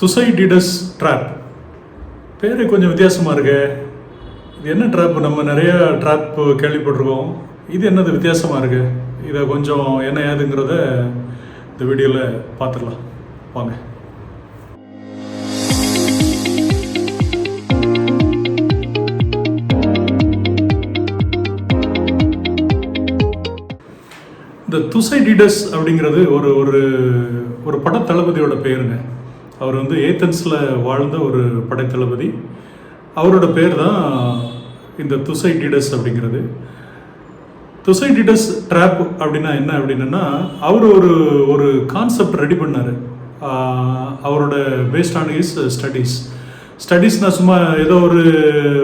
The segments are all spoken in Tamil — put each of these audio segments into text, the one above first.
துசைடிடஸ் ட்ராப். பேர் கொஞ்சம் வித்தியாசமாக இருக்கு. இது என்ன ட்ராப்? நம்ம நிறைய ட்ராப் கேள்விப்பட்டிருக்கோம். இது என்னது வித்தியாசமாக இருக்கு? இதை கொஞ்சம் என்ன ஏதுங்கிறத இந்த வீடியோவில் பார்த்துடலாம் வாங்க. இந்த துசைடிடஸ் அப்படிங்கிறது ஒரு ஒரு ஒரு படத்தளபதியோட பேருங்க. அவர் வந்து ஏத்தன்ஸில் வாழ்ந்த ஒரு படைத்தளபதி. அவரோட பேர் தான் இந்த துசைடிடஸ் அப்படிங்கிறது. துசைடிடஸ் ட்ராப் அப்படின்னா என்ன அப்படின்னா, அவர் ஒரு ஒரு கான்செப்ட் ரெடி பண்ணார். அவரோட பேஸ்ட் ஆன் ஹிஸ் ஸ்டடீஸ்னால் சும்மா ஏதோ ஒரு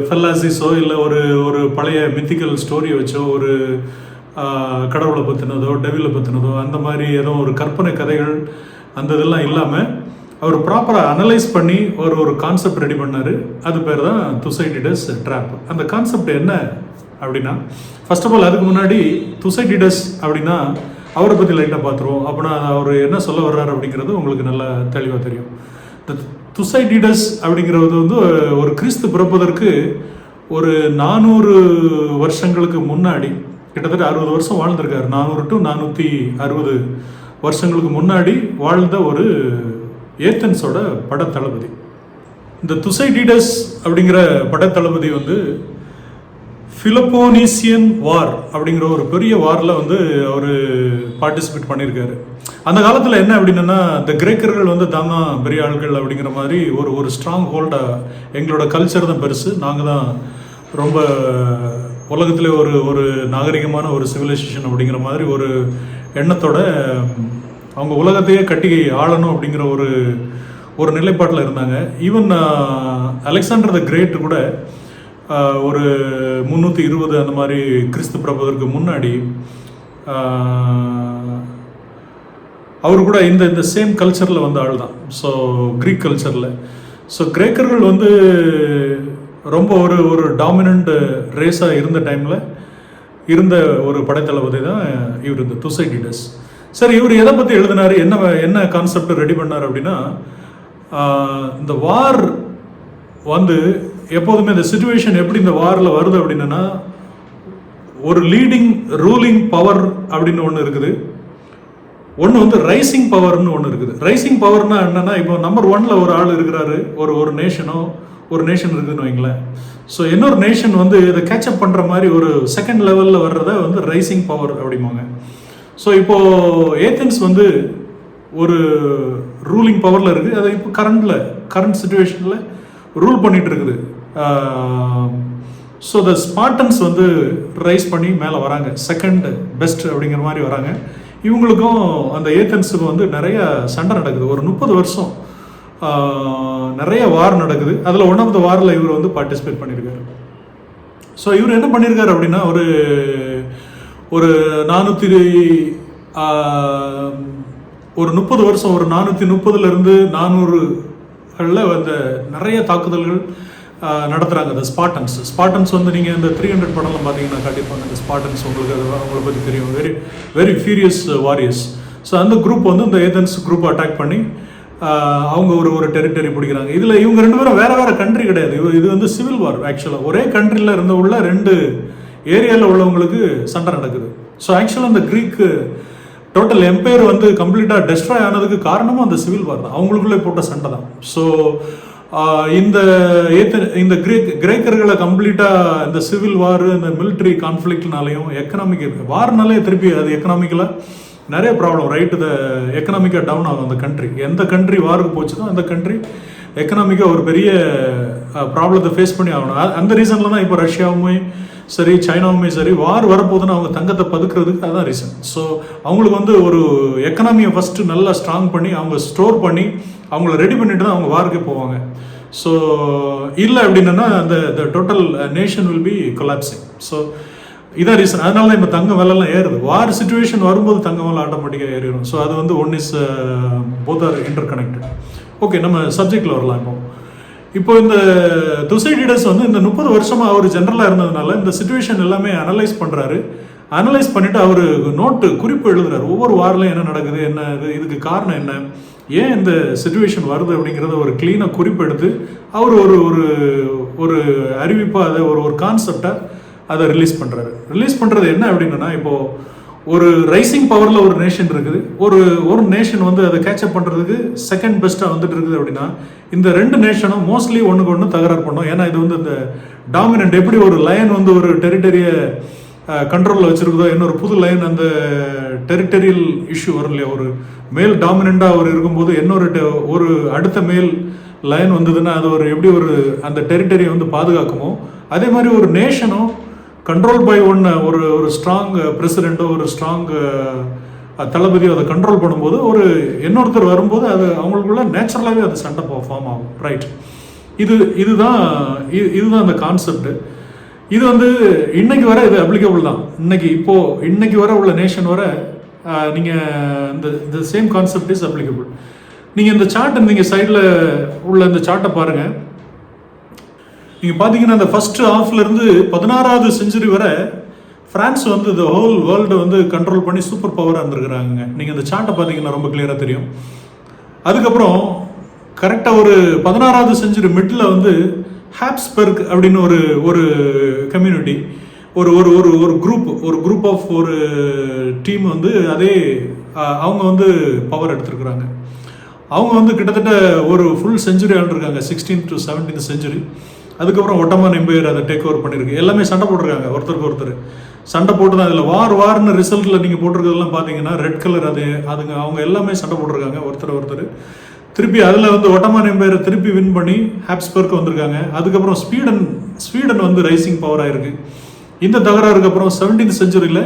ஃபெல்லாசிஸோ இல்லை ஒரு ஒரு பழைய மித்திக்கல் ஸ்டோரியை வச்சோ ஒரு கடவுளை பற்றினதோ டெவிலை பற்றினதோ அந்த மாதிரி ஏதோ ஒரு கற்பனை கதைகள் அந்த இதெல்லாம் இல்லாமல் அவர் ப்ராப்பராக அனலைஸ் பண்ணி ஒரு கான்செப்ட் ரெடி பண்ணார். அது பேர் தான் துசைடிடஸ் ட்ராப். அந்த கான்செப்ட் என்ன அப்படின்னா, ஃபர்ஸ்ட் ஆஃப் ஆல் அதுக்கு முன்னாடி துசைடிடஸ் அப்படின்னா அவரை பற்றி லைட்டாக பார்த்துருவோம். அப்படின்னா அவர் என்ன சொல்ல வர்றாரு அப்படிங்கிறது உங்களுக்கு நல்லா தெளிவாக தெரியும். இந்த துசைடிடஸ் அப்படிங்கிறது வந்து ஒரு கிறிஸ்து பிறப்பதற்கு ஒரு 400 வருஷங்களுக்கு முன்னாடி, கிட்டத்தட்ட 60 வருஷம் வாழ்ந்திருக்காரு. 400 to 460 வருஷங்களுக்கு முன்னாடி வாழ்ந்த ஒரு ஏத்தன்ஸோட படத்தளபதி. இந்த துசைடிடஸ் அப்படிங்கிற படத்தளபதி வந்து பிலப்போனீசியன் வார் அப்படிங்கிற ஒரு பெரிய வாரில் வந்து அவர் பார்ட்டிசிபேட் பண்ணியிருக்காரு. அந்த காலத்தில் என்ன அப்படின்னா, இந்த கிரேக்கர்கள் வந்து தாங்க பெரிய ஆள்கள் அப்படிங்கிற மாதிரி ஒரு ஒரு ஸ்ட்ராங் ஹோல்டாக எங்களோட கல்ச்சர் தான் பெருசு, நாங்கள் தான் ரொம்ப உலகத்திலே ஒரு ஒரு நாகரிகமான ஒரு சிவிலைசேஷன் அப்படிங்கிற மாதிரி ஒரு எண்ணத்தோட அவங்க உலகத்தையே கட்டி ஆளணும் அப்படிங்கிற ஒரு ஒரு நிலைப்பாட்டில் இருந்தாங்க. ஈவன் அலெக்சாண்டர் த கிரேட் கூட ஒரு 320 அந்த மாதிரி கிறிஸ்து பிறப்பதற்கு முன்னாடி அவர் கூட இந்த இந்த சேம் கல்ச்சரில் வந்த ஆள் தான். ஸோ கிரீக் கல்ச்சரில். ஸோ கிரேக்கர்கள் வந்து ரொம்ப ஒரு ஒரு டாமினண்ட் ரேஸாக இருந்த டைமில் இருந்த ஒரு படைத்தளபதி தான் இவர், இந்த துசைடிடஸ். சரி, இவர் எதை பற்றி எழுதினார், என்ன என்ன கான்செப்ட் ரெடி பண்ணார் அப்படின்னா, இந்த வார் வந்து எப்போதுமே இந்த சிச்சுவேஷன் எப்படி இந்த வாரில் வருது அப்படின்னா, ஒரு லீடிங் ரூலிங் பவர் அப்படின்னு ஒன்று இருக்குது, ஒன்று வந்து ரைசிங் பவர்னு ஒன்று இருக்குது. ரைசிங் பவர்னா என்னன்னா, இப்போ நம்பர் 1ல ஒரு ஆள் இருக்கிறாரு, ஒரு ஒரு நேஷன் இருக்குதுன்னு வைங்களேன். ஸோ இன்னொரு நேஷன் வந்து இதை கேட்சப் பண்ணுற மாதிரி ஒரு செகண்ட் லெவலில் வர்றத வந்து ரைசிங் பவர் அப்படிம்பாங்க. ஸோ இப்போது ஏத்தன்ஸ் வந்து ஒரு ரூலிங் பவரில் இருக்குது. அதை இப்போ கரண்ட் சுச்சுவேஷனில் ரூல் பண்ணிகிட்டு இருக்குது. ஸோ த ஸ்பார்டன்ஸ் வந்து ரைஸ் பண்ணி மேலே வராங்க, செகண்ட் பெஸ்ட் அப்படிங்கிற மாதிரி வராங்க. இவங்களுக்கும் அந்த ஏத்தன்ஸுக்கும் வந்து நிறைய சண்டை நடக்குது. ஒரு 30 வருஷம் நிறைய வார் நடக்குது. அதில் ஒன் ஆஃப் த வாரில் இவர் வந்து பார்ட்டிசிபேட் பண்ணியிருக்காரு. ஸோ இவர் என்ன பண்ணியிருக்காரு அப்படின்னா, ஒரு ஒரு 30 வருஷம், ஒரு 430லேருந்து 400களில் அந்த நிறைய தாக்குதல்கள் நடத்துகிறாங்க. அந்த ஸ்பார்டன்ஸ் வந்து நீங்கள் இந்த 300 படம்லாம் பார்த்தீங்கன்னா காட்டியிருப்பாங்க. அந்த ஸ்பார்டன்ஸ் உங்களுக்கு அவங்கள பற்றி தெரியும். Very very furious warriors. So அந்த குரூப் வந்து இந்த ஏதென்ஸ் குரூப் அட்டாக் பண்ணி அவங்க ஒரு ஒரு டெரிட்டரி பிடிக்கிறாங்க. இதில் இவங்க 2 பேரும் வேறு வேறு கண்ட்ரி கிடையாது. இது வந்து சிவில் வார். ஆக்சுவலாக ஒரே கண்ட்ரியில் உள்ள 2 ஏரியாவில் உள்ளவங்களுக்கு சண்டை நடக்குது. ஸோ ஆக்சுவலாக அந்த கிரீக் டோட்டல் எம்பையர் வந்து கம்ப்ளீட்டாக டெஸ்ட்ராய் ஆனதுக்கு காரணமும் அந்த சிவில் வார் தான், அவங்களுக்குள்ளே போட்ட சண்டை தான். ஸோ இந்த கிரேக்கர்களை கம்ப்ளீட்டாக இந்த சிவில் வார், இந்த மிலிட்ரி கான்ஃப்ளிக்ட்னாலையும் எக்கனாமிக் வார்னாலே திருப்பி அது எக்கனாமிக்கலாக நிறைய ப்ராப்ளம், ரைட்டு த எக்கனாமிக்காக டவுன் ஆகும் அந்த கண்ட்ரி. எந்த கண்ட்ரி வாருக்கு போச்சுதோ அந்த கண்ட்ரி எக்கனாமிக்காக ஒரு பெரிய ப்ராப்ளத்தை ஃபேஸ் பண்ணி ஆகணும். அந்த ரீசனில் தான் இப்போ ரஷ்யாவுமே சரி, சைனாவுமே சரி, வார் வரப்போதுன்னு அவங்க தங்கத்தை பதுக்கிறதுக்கு அதுதான் ரீசன். ஸோ அவங்களுக்கு வந்து ஒரு எக்கனாமியை ஃபஸ்ட்டு நல்லா ஸ்ட்ராங் பண்ணி அவங்க ஸ்டோர் பண்ணி அவங்கள ரெடி பண்ணிட்டு தான் அவங்க வாருக்கே போவாங்க. ஸோ இல்லை அப்படின்னா அந்த total nation will be collapsing. So இதான் ரீசன். அதனால தான் இப்போ தங்க விலைலாம் ஏறுது. வார் சுச்சுவேஷன் வரும்போது தங்க விலை ஆட்டோமேட்டிக்காக ஏறிடும். ஸோ அது வந்து one is both are inter connected. Okay, நம்ம சப்ஜெக்டில் வரலாம். இப்போ இந்த துசைடிடஸ் வந்து இந்த 30 வருஷமாக அவர் ஜென்ரலாக இருந்ததுனால இந்த சுச்சுவேஷன் எல்லாமே அனலைஸ் பண்ணுறாரு. அனலைஸ் பண்ணிவிட்டு அவர் குறிப்பு எழுதுறாரு. ஒவ்வொரு வாரிலையும் என்ன நடக்குது, என்ன இதுக்கு காரணம் என்ன, ஏன் இந்த சிச்சுவேஷன் வருது அப்படிங்கிறத ஒரு க்ளீனாக குறிப்பு எடுத்து அவர் ஒரு ஒரு ஒரு அறிவிப்பாக அதை ஒரு கான்செப்டாக அதை ரிலீஸ் பண்ணுறது என்ன அப்படின்னா, இப்போது ஒரு ரைசிங் பவரில் ஒரு நேஷன் இருக்குது, ஒரு நேஷன் வந்து அதை கேட்சப் பண்ணுறதுக்கு செகண்ட் பெஸ்ட்டாக வந்துட்டு இருக்குது அப்படின்னா, இந்த 2 நேஷனும் மோஸ்ட்லி ஒன்றுக்கு ஒன்று தகராறு பண்ணோம். ஏன்னா இது வந்து இந்த டாமினன்ட் எப்படி ஒரு லயன் வந்து ஒரு டெரிட்டரியை கண்ட்ரோலில் வச்சுருக்குதோ, இன்னொரு புது லைன் அந்த டெரிட்டரியல் இஷ்யூ வரும் இல்லையா, ஒரு மேல் டாமினண்டாக அவர் இருக்கும்போது ஒரு அடுத்த மேல் லைன் வந்ததுன்னா அது எப்படி அந்த டெரிட்டரியை வந்து பாதுகாக்குமோ, அதே மாதிரி ஒரு நேஷனும் கண்ட்ரோல் பை ஒரு ஸ்ட்ராங் பிரசிடெண்ட்டோ ஒரு ஸ்ட்ராங் தளபதியோ அதை கண்ட்ரோல் பண்ணும்போது இன்னொருத்தர் வரும்போது அது அவங்களுக்குள்ள நேச்சுரலாகவே அது சண்டை ஃபார்ம் ஆகும். ரைட், இதுதான் அந்த கான்செப்ட். இது வந்து இன்னைக்கு வர இது அப்ளிகபிள் தான். இன்னைக்கு வர உள்ள நேஷன் வர நீங்கள் இந்த சேம் கான்செப்ட் இஸ் அப்ளிகபிள். நீங்கள் இந்த சார்ட்டை நீங்கள் சைடில் உள்ள இந்த சார்ட்டை பாருங்கள். நீங்கள் பார்த்தீங்கன்னா அந்த ஃபர்ஸ்ட் ஹாஃப்லேருந்து 16வது செஞ்சுரி வரை ஃப்ரான்ஸ் வந்து இந்த ஹோல் வேர்ல்டு வந்து கண்ட்ரோல் பண்ணி சூப்பர் பவராக இருந்திருக்கிறாங்க. நீங்கள் இந்த சார்ட்டை பார்த்தீங்கன்னா ரொம்ப கிளியராக தெரியும். அதுக்கப்புறம் கரெக்டாக ஒரு 16வது செஞ்சுரி மிடில் வந்து ஹாப்ஸ்பர்க் அப்படின்னு ஒரு கம்யூனிட்டி, ஒரு குரூப் ஆஃப் ஒரு டீம் வந்து அவங்க வந்து பவர் எடுத்துருக்குறாங்க. அவங்க வந்து கிட்டத்தட்ட ஒரு ஃபுல் செஞ்சுரி ஆண்டிருக்காங்க, 16th to 17th செஞ்சுரி. அதுக்கப்புறம் ஒட்டமான் எம்பையர் அதை டேக் ஓவர் பண்ணியிருக்கு. எல்லாமே சண்டை போட்டிருக்காங்க, ஒருத்தருக்கு ஒருத்தர் சண்டை போட்டு தான். அதில் வார்னு ரிசல்ட்டில் நீங்கள் போட்டிருக்கிறதெல்லாம் பார்த்தீங்கன்னா ரெட் கலர் அவங்க எல்லாமே சண்டை போட்டிருக்காங்க ஒருத்தர். திருப்பி அதில் வந்து ஒட்டமான் எம்பையரை திருப்பி வின் பண்ணி ஹாப்ஸ்பர்க் வந்திருக்காங்க. அதுக்கப்புறம் ஸ்வீடன் வந்து ரைசிங் பவராக இருக்குது. இந்த தகராறுக்கு அப்புறம் 17th செஞ்சுரியில்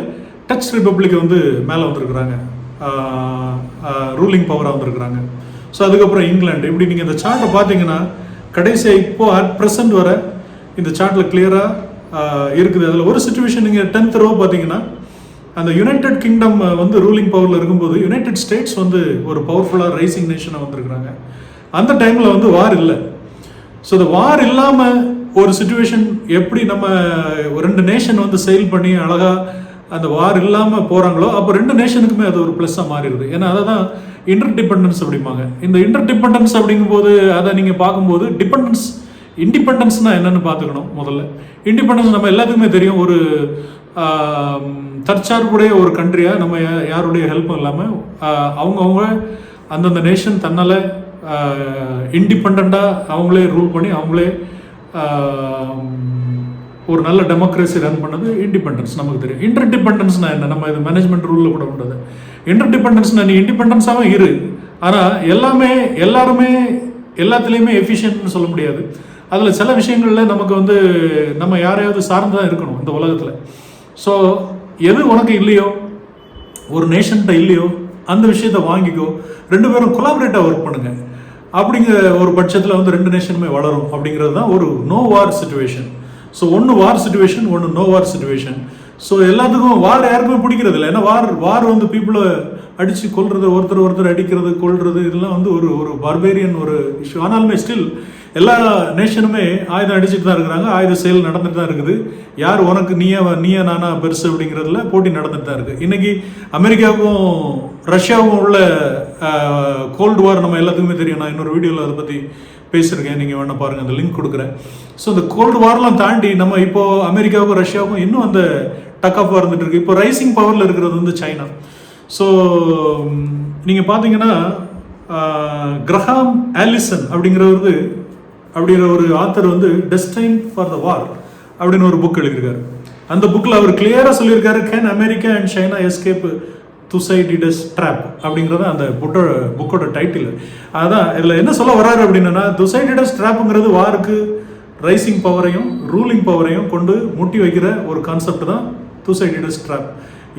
டச் ரிப்பப்ளிக் வந்து மேலே வந்திருக்கிறாங்க, ரூலிங் பவராக வந்திருக்கிறாங்க. ஸோ அதுக்கப்புறம் இங்கிலாந்து. இப்படி நீங்கள் இந்த சார்ட்டை பார்த்தீங்கன்னா கடைசியாக இப்போ அட் ப்ரெசன்ட் வர இந்த சார்ட்டில் கிளியராக இருக்குது. அதில் ஒரு சுச்சுவேஷன் நீங்கள் 10th row பார்த்தீங்கன்னா அந்த யுனைடெட் கிங்டம் வந்து ரூலிங் பவரில் இருக்கும்போது யுனைடெட் ஸ்டேட்ஸ் வந்து ஒரு பவர்ஃபுல்லாக ரைசிங் நேஷனாக வந்திருக்கிறாங்க. அந்த டைமில் வந்து வார் இல்லை. ஸோ இந்த வார் இல்லாமல் ஒரு சுச்சுவேஷன் எப்படி நம்ம 2 நேஷன் வந்து செயல் பண்ணி அழகாக அந்த வார் இல்லாமல் போகிறாங்களோ, அப்போ 2 நேஷனுக்குமே அது ஒரு ப்ளஸ்ஸாக மாறிடுது. ஏன்னா அதை தான் இன்டர்டிபெண்டன்ஸ் அப்படிம்பாங்க. இந்த இன்டர்டிபெண்டன்ஸ் அப்படிங்கும்போது அதை நீங்கள் பார்க்கும்போது இண்டிபெண்டன்ஸ்னால் என்னென்னு பார்த்துக்கணும். முதல்ல இண்டிபெண்டன்ஸ் நம்ம எல்லாத்துக்குமே தெரியும், ஒரு தற்சார்புடைய ஒரு கண்ட்ரியாக நம்ம யாருடைய ஹெல்ப்பும் இல்லாமல் அவங்கவுங்க அந்தந்த நேஷன் தன்னால் இண்டிபெண்ட்டாக அவங்களே ரூல் பண்ணி அவங்களே ஒரு நல்ல டெமோக்ரஸி ரன் பண்ணது இண்டிபெண்டன்ஸ் நமக்கு தெரியும். இன்டர்டிபெண்டன்ஸ்னா என்ன, நம்ம இது மேனேஜ்மெண்ட் ரூலில் கூட உண்டது. இன்டர்டிபெண்டன்ஸ்னா நீ இண்டிபெண்டன்ஸாகவும் இரு, ஆனால் எல்லாருமே எல்லாத்துலேயுமே எஃபிஷியன்ட்னு சொல்ல முடியாது. அதில் சில விஷயங்களில் நமக்கு வந்து நம்ம யாரையாவது சார்ந்து தான் இருக்கணும் இந்த உலகத்தில். ஸோ எது உனக்கு இல்லையோ, ஒரு நேஷன்கிட்ட இல்லையோ, அந்த விஷயத்தை வாங்கிக்கோ, 2 பேரும் கொலாபரேட்டாக ஒர்க் பண்ணுங்க. அப்படிங்கிற ஒரு பட்சத்தில் வந்து 2 நேஷனுமே வளரும். அப்படிங்கிறது தான் ஒரு நோ வார் சிச்சுவேஷன். ஸோ ஒன்று வார் சிச்சுவேஷன், ஒன்று நோ வார் சிச்சுவேஷன். ஸோ எல்லாத்துக்கும் வார் யாருக்குமே பிடிக்கிறது இல்லை. ஏன்னா வார் வந்து பீப்புளை அடித்து கொல்றது, ஒருத்தர் அடிக்கிறது கொல்றது, இதெல்லாம் வந்து ஒரு பார்பேரியன் ஒரு இஷ்யூ. ஆனாலுமே ஸ்டில் எல்லா நேஷனுமே ஆயுதம் அடிச்சுட்டு தான் இருக்கிறாங்க, ஆயுத செயல் நடந்துட்டு தான் இருக்குது. யார் உனக்கு நீயா நானா பெருசு அப்படிங்கிறதுல போட்டி நடந்துட்டு தான் இருக்குது. இன்றைக்கி அமெரிக்காவுக்கும் ரஷ்யாவுக்கும் உள்ள கோல்டு வார் நம்ம எல்லாத்துக்குமே தெரியும். நான் இன்னொரு வீடியோவில் அதை பற்றி பேசியிருக்கேன், நீங்கள் வேணால் பாருங்கள், அந்த லிங்க் கொடுக்குறேன். ஸோ இந்த கோல்டு வார்லாம் தாண்டி நம்ம இப்போது அமெரிக்காவுக்கும் ரஷ்யாவுக்கும் இன்னும் அந்த டக் ஆஃப் இருந்துட்டு இருக்கு. இப்போ ரைசிங் பவரில் இருக்கிறது வந்து சைனா. ஸோ நீங்கள் பார்த்தீங்கன்னா கிரஹாம் ஆலிசன் அப்படிங்கிற ஒரு ஆத்தர் வந்து டெஸ்டைன் ஃபார் த வார் அப்படின்னு ஒரு புக் எழுதியிருக்காரு. அந்த புக்கில் அவர் கிளியராக சொல்லியிருக்காரு, can America and China escape Thucydides trap அப்படிங்கிறது அந்த புக்கோட டைட்டில். அதான் இதில் என்ன சொல்ல வர்றாரு அப்படின்னா, துசைடிடஸ் ட்ராப்புங்கிறது வாருக்கு ரைசிங் பவரையும் ரூலிங் பவரையும் கொண்டு முட்டி வைக்கிற ஒரு கான்செப்ட் தான் துசைடிடஸ் ட்ராப்.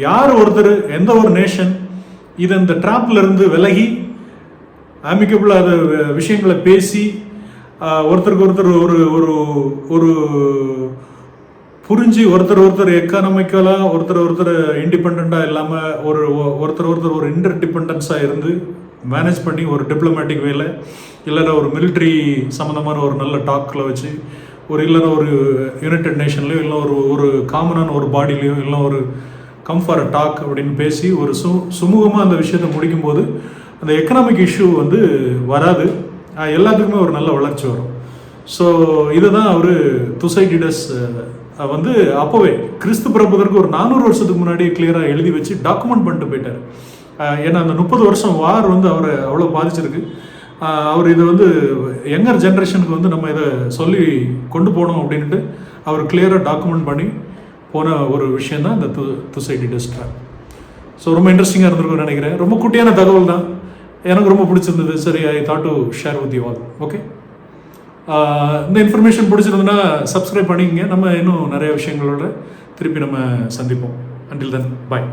யார் ஒருத்தர் எந்த ஒரு நேஷன் இந்த ட்ராப்ல இருந்து விலகி ஆமிக்கபிளாக அதை விஷயங்களை பேசி ஒருத்தருக்கு ஒருத்தர் ஒரு புரிஞ்சு ஒருத்தர் எக்கானமிக்கலாக ஒருத்தர் இண்டிபெண்ட்டாக இல்லாமல் ஒருத்தர் ஒரு இன்டர்டிபெண்டன்ஸாக இருந்து மேனேஜ் பண்ணி ஒரு டிப்ளமேட்டிக் வேலை இல்லைன்னா ஒரு மிலிட்ரி சம்மந்தமான ஒரு நல்ல டாக்கில் வச்சு இல்லைன்னா ஒரு யுனைடெட் நேஷன்லையோ இல்லை ஒரு காமனான ஒரு பாடிலையோ இல்லை கம் ஃபார் அ டாக் அப்படின்னு பேசி ஒரு சுமூகமாக அந்த விஷயத்தை முடிக்கும்போது அந்த எக்கனாமிக் இஷ்யூ வந்து வராது, எல்லாத்துக்குமே ஒரு நல்ல வளர்ச்சி வரும். ஸோ இதை தான் அவர் துசைடிடஸ் வந்து அப்போவே கிறிஸ்து பிறப்பதற்கு ஒரு 400 வருஷத்துக்கு முன்னாடியே கிளியராக எழுதி வச்சு டாக்குமெண்ட் பண்ணிட்டு போயிட்டார். ஏன்னா அந்த 30 வருஷம் வார் வந்து அவரை அவ்வளோ பாதிச்சிருக்கு. அவர் இதை வந்து யங்கர் ஜென்ரேஷனுக்கு வந்து நம்ம இதை சொல்லி கொண்டு போகணும் அப்படின்ட்டு அவர் கிளியராக டாக்குமெண்ட் பண்ணி போன ஒரு விஷயம் தான் இந்த துசைடிடஸ் ட்ராப். ஸோ ரொம்ப இன்ட்ரெஸ்டிங்காக இருந்திருக்கும்னு நினைக்கிறேன். ரொம்ப குட்டியான தகவல் தான், எனக்கு ரொம்ப பிடிச்சிருந்தது. சரி, I thought to share with you all. Okay, இந்த இன்ஃபர்மேஷன் பிடிச்சிருந்ததுன்னா சப்ஸ்கிரைப் பண்ணிக்கங்க. நம்ம இன்னும் நிறைய விஷயங்களோட திருப்பி நம்ம சந்திப்போம். அண்டில் தென், பாய்.